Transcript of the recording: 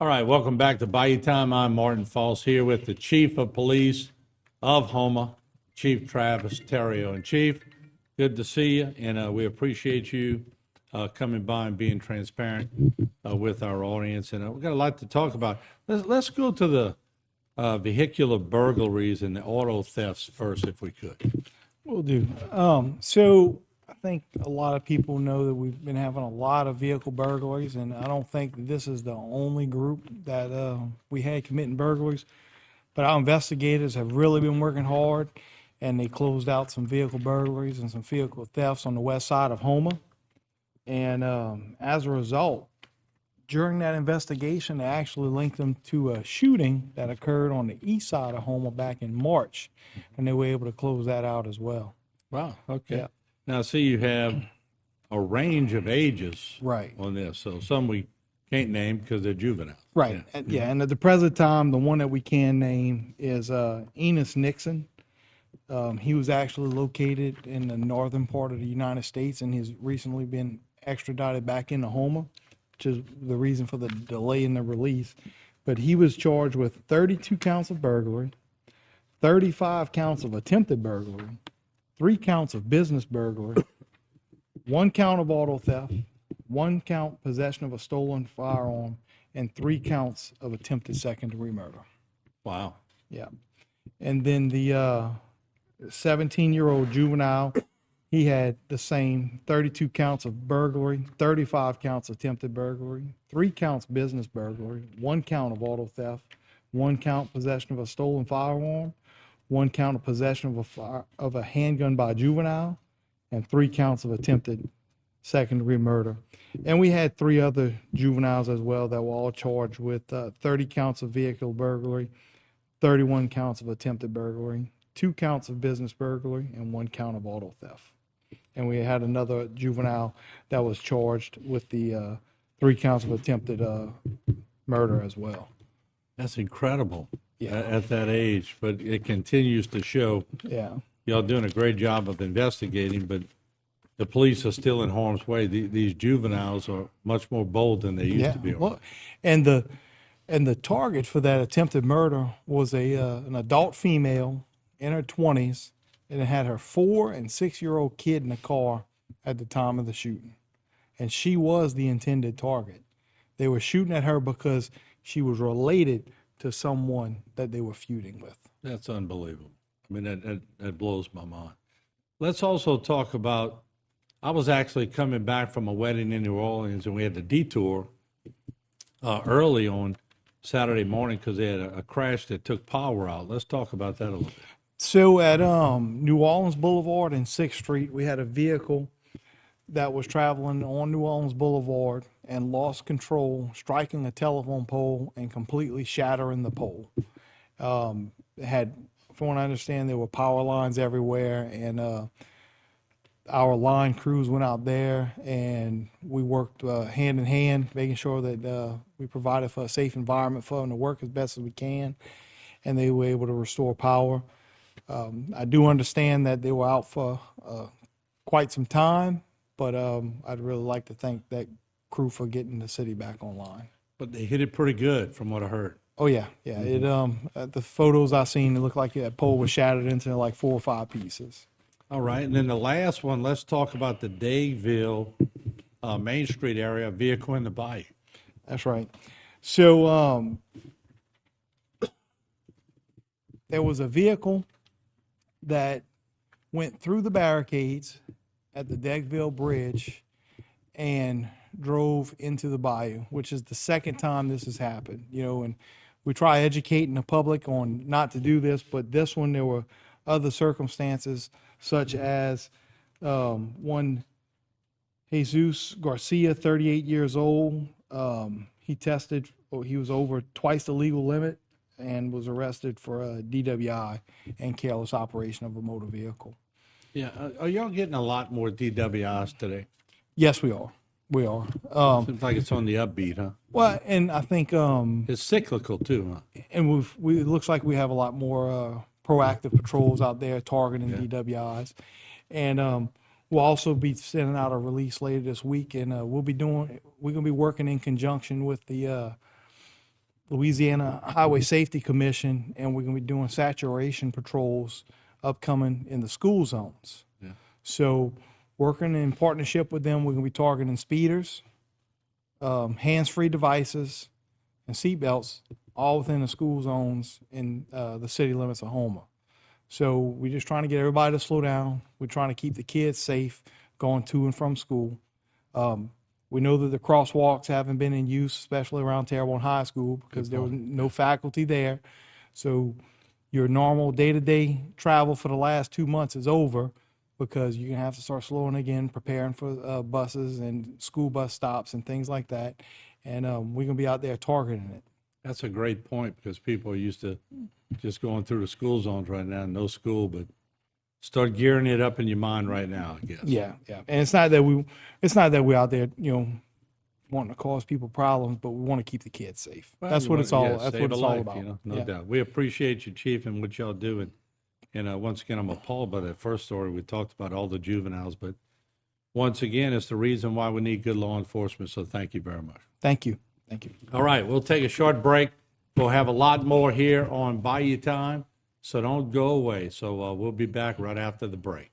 All right, welcome back to Bayou Time. I'm Martin Falls here with the Chief of Police of Houma, Chief Travis Terrio. And Chief, good to see you, and we appreciate you coming by and being transparent with our audience. And we've got a lot to talk about. Let's go to the vehicular burglaries and the auto thefts first, if we could. Will do. So I think a lot of people know that we've been having a lot of vehicle burglaries, and I don't think that this is the only group that we had committing burglaries. But our investigators have really been working hard, and they closed out some vehicle burglaries and some vehicle thefts on the west side of Houma. And as a result, during that investigation, they actually linked them to a shooting that occurred on the east side of Houma back in March, and they were able to close that out as well. Wow, okay. Yeah. Now, see, you have a range of ages Right. on this. So some we can't name because they're juvenile. Right. And at the present time, the one that we can name is Enos Nixon. He was actually located in the northern part of the United States, and he's recently been extradited back into Houma, which is the reason for the delay in the release. But he was charged with 32 counts of burglary, 35 counts of attempted burglary, 3 counts of business burglary, 1 count of auto theft, 1 count possession of a stolen firearm, and 3 counts of attempted second-degree murder. Wow. Yeah. And then the 17-year-old juvenile, he had the same 32 counts of burglary, 35 counts of attempted burglary, 3 counts business burglary, 1 count of auto theft, 1 count possession of a stolen firearm, 1 count of possession of a handgun by a juvenile, and 3 counts of attempted second-degree murder. And we had 3 other juveniles as well that were all charged with 30 counts of vehicle burglary, 31 counts of attempted burglary, 2 counts of business burglary, and 1 count of auto theft. And we had another juvenile that was charged with the 3 counts of attempted murder as well. That's incredible. Yeah. At that age, but it continues to show. Yeah. Y'all doing a great job of investigating, but the police are still in harm's way. These juveniles are much more bold than they used to be. Well, and the target for that attempted murder was an adult female in her 20s, and it had her 4- and 6-year-old kid in the car at the time of the shooting, and she was the intended target. They were shooting at her because she was related to someone that they were feuding with. That's unbelievable. I mean, that blows my mind. Let's also talk about, I was actually coming back from a wedding in New Orleans, and we had the detour early on Saturday morning because they had a crash that took power out. Let's talk about that a little bit. So at New Orleans Boulevard and 6th Street, we had a vehicle that was traveling on New Orleans Boulevard and lost control, striking a telephone pole and completely shattering the pole. It had, from what I understand, there were power lines everywhere, and our line crews went out there, and we worked hand in hand, making sure that we provided for a safe environment for them to work as best as we can, and they were able to restore power. I do understand that they were out for quite some time, but I'd really like to thank that crew for getting the city back online. But they hit it pretty good from what I heard. Oh yeah. It the photos I seen, it looked like that pole was shattered into like 4 or 5 pieces. All right, and then the last one, let's talk about the Daigleville Main Street area, vehicle in the Bayou. That's right. So there was a vehicle that went through the barricades at the Daigleville Bridge and drove into the Bayou, which is the second time this has happened. And we try educating the public on not to do this, but this one, there were other circumstances, such as one Jesus Garcia, 38 years old. He was over twice the legal limit and was arrested for a DWI and careless operation of a motor vehicle. Yeah, are y'all getting a lot more DWIs today? Yes, we are. We are. Seems like it's on the upbeat, huh? Well, and I think it's cyclical too, huh? And it looks like we have a lot more proactive patrols out there targeting DWIs, and we'll also be sending out a release later this week, and we're gonna be working in conjunction with the Louisiana Highway Safety Commission, and we're going to be doing saturation patrols upcoming in the school zones. Yeah. So, working in partnership with them, we're going to be targeting speeders, hands-free devices, and seatbelts, all within the school zones in the city limits of Houma. So we're just trying to get everybody to slow down. We're trying to keep the kids safe going to and from school. We know that the crosswalks haven't been in use, especially around Terrebonne High School, because there was no faculty there. So your normal day-to-day travel for the last 2 months is over, because you're going to have to start slowing again, preparing for buses and school bus stops and things like that. And we're going to be out there targeting it. That's a great point, because people are used to just going through the school zones right now, no school, but start gearing it up in your mind right now, I guess. Yeah, yeah. And it's not that we're out there, wanting to cause people problems, but we want to keep the kids safe. Well, That's you what wanna- it's all. yeah, That's save what a it's all life, about. No Yeah. doubt. We appreciate you, Chief, and what y'all do. And once again, I'm appalled by that first story. We talked about all the juveniles, but once again, it's the reason why we need good law enforcement. So thank you very much. Thank you. Thank you. All right, we'll take a short break. We'll have a lot more here on Bayou Time, so don't go away. So we'll be back right after the break.